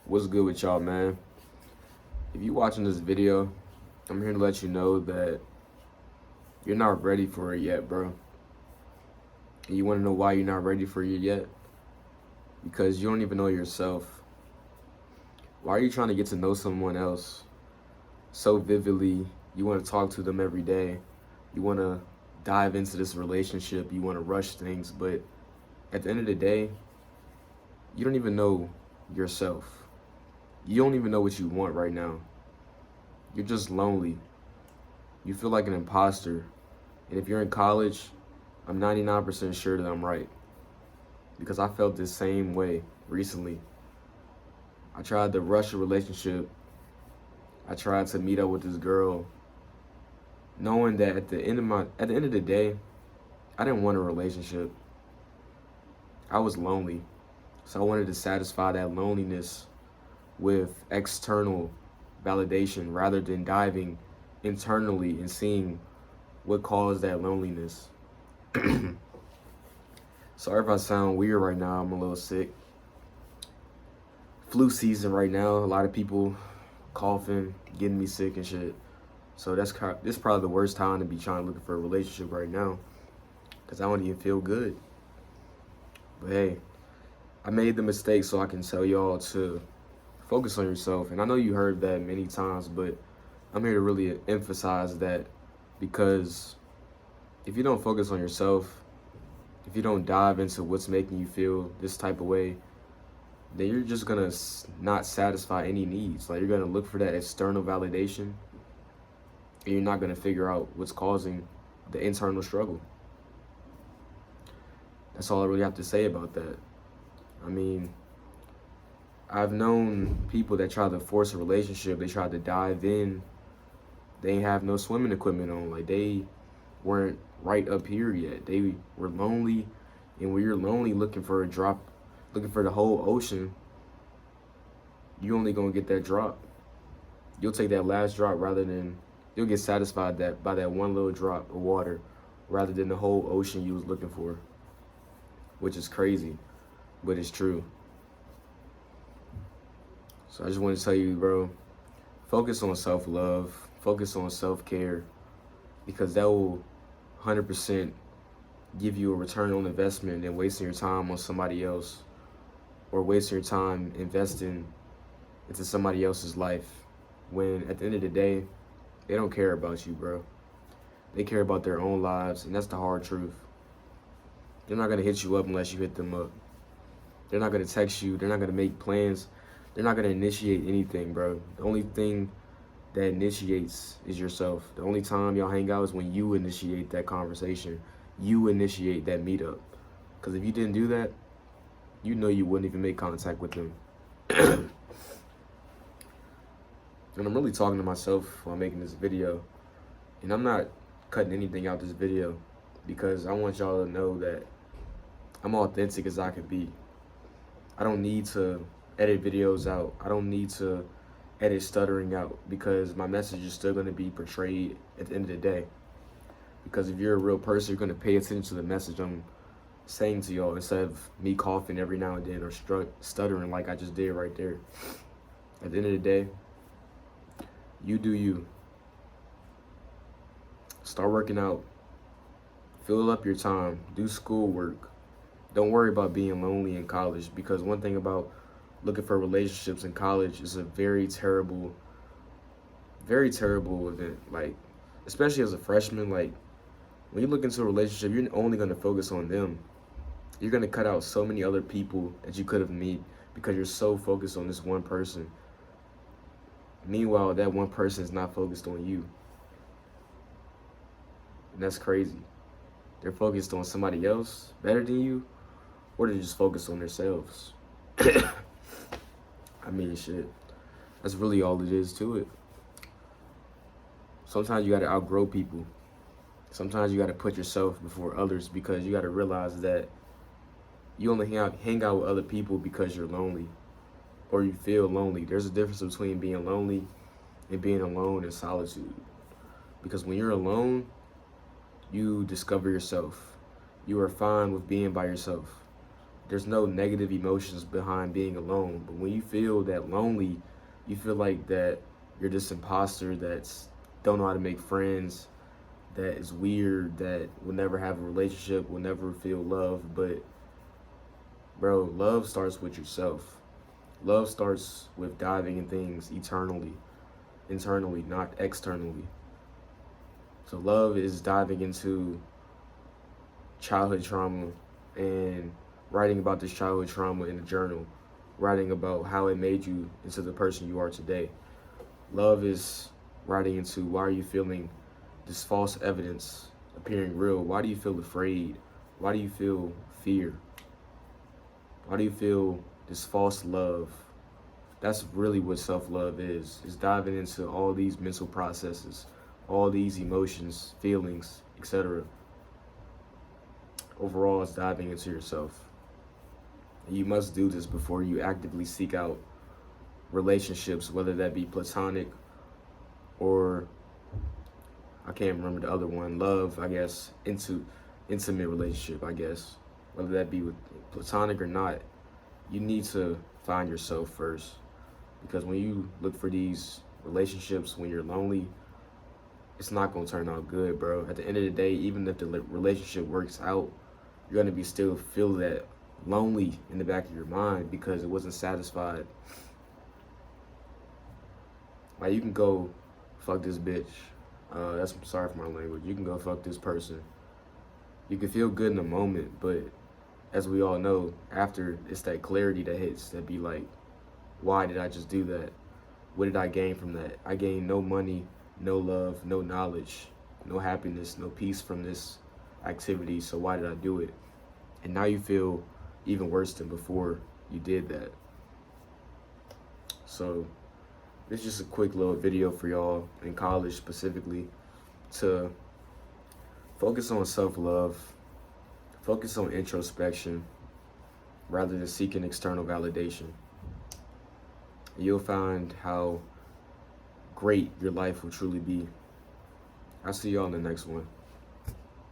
What's good with y'all, man? If you watching this video, I'm here to let you know that you're not ready for it yet, bro. And you want to know why you're not ready for it yet? Because you don't even know yourself. Why are you trying to get to know someone else so vividly? You want to talk to them every day. You want to dive into this relationship. You want to rush things. But at the end of the day, you don't even know yourself. You don't even know what you want right now. You're just lonely. You feel like an imposter. And if you're in college, I'm 99% sure that I'm right. Because I felt the same way recently. I tried to rush a relationship. I tried to meet up with this girl, knowing that at the end of the day, I didn't want a relationship. I was lonely. So I wanted to satisfy that loneliness with external validation rather than diving internally and seeing what caused that loneliness. Sorry if I sound weird right now. I'm a little sick. Flu season right now. A lot of people coughing, getting me sick and shit. So this is probably the worst time to be looking for a relationship right now, because I don't even feel good. But hey, I made the mistake, so I can tell y'all to focus on yourself. And I know you heard that many times, but I'm here to really emphasize that, because if you don't focus on yourself, if you don't dive into what's making you feel this type of way, then you're just gonna not satisfy any needs. Like, you're gonna look for that external validation, and you're not gonna figure out what's causing the internal struggle. That's all I really have to say about that. I mean, I've known people that try to force a relationship. They tried to dive in. They ain't have no swimming equipment on. Like, they weren't right up here yet. They were lonely, and when you're lonely, looking for a drop, looking for the whole ocean, you only gonna get that drop. You'll take that last drop you'll get satisfied by that one little drop of water rather than the whole ocean you was looking for, which is crazy, but it's true. So I just want to tell you, bro, focus on self-love, focus on self-care, because that will 100% give you a return on investment than wasting your time on somebody else, or wasting your time investing into somebody else's life, when at the end of the day, they don't care about you, bro. They care about their own lives, and that's the hard truth. They're not gonna hit you up unless you hit them up. They're not gonna text you. They're not gonna make plans. They're not gonna initiate anything, bro. The only thing that initiates is yourself. The only time y'all hang out is when you initiate that conversation. You initiate that meetup. Because if you didn't do that, you know you wouldn't even make contact with them. And I'm really talking to myself while making this video. And I'm not cutting anything out this video, because I want y'all to know that I'm authentic as I can be. I don't need to edit videos out. I don't need to edit stuttering out, because my message is still going to be portrayed at the end of the day. Because if you're a real person, you're going to pay attention to the message I'm saying to y'all, instead of me coughing every now and then or stuttering like I just did right there. At the end of the day, you do you. Start working out. Fill up your time. Do schoolwork. Don't worry about being lonely in college, because one thing about looking for relationships in college is a very terrible event. Like, especially as a freshman, like, when you look into a relationship, you're only going to focus on them. You're going to cut out so many other people that you could have met, because you're so focused on this one person. Meanwhile, that one person is not focused on you. And that's crazy. They're focused on somebody else better than you, or they're just focused on themselves. I mean, shit. That's really all it is to it. Sometimes you gotta outgrow people. Sometimes you gotta put yourself before others, because you gotta realize that you only hang out with other people because you're lonely, or you feel lonely. There's a difference between being lonely and being alone in solitude. Because when you're alone, you discover yourself. You are fine with being by yourself. there's no negative emotions behind being alone. But when you feel that lonely, you feel like that you're this imposter that's don't know how to make friends, that is weird, that will never have a relationship, will never feel love. But bro, love starts with yourself. Love starts with diving in things internally, not externally. So love is diving into childhood trauma and writing about this childhood trauma in a journal, writing about how it made you into the person you are today. Love is writing into why are you feeling this false evidence appearing real? Why do you feel afraid? Why do you feel fear? Why do you feel this false love? That's really what self-love is diving into all these mental processes, all these emotions, feelings, etc. Overall, it's diving into yourself. You must do this before you actively seek out relationships, whether that be platonic or I can't remember the other one, love, I guess, into intimate relationship, I guess. Whether that be with platonic or not, you need to find yourself first. Because when you look for these relationships, when you're lonely, it's not going to turn out good, bro. At the end of the day, even if the relationship works out, you're going to be still feel that lonely in the back of your mind because it wasn't satisfied. Like, you can go fuck this bitch. That's sorry for my language. You can go fuck this person. You can feel good in the moment, but as we all know, after it's that clarity that hits, that be like, why did I just do that? What did I gain from that? I gained no money, no love, no knowledge, no happiness, no peace from this activity, so why did I do it? And now you feel even worse than before you did that. So it's just a quick little video for y'all in college specifically to focus on self-love, focus on introspection rather than seeking external validation. You'll find how great your life will truly be. I'll see y'all in the next one.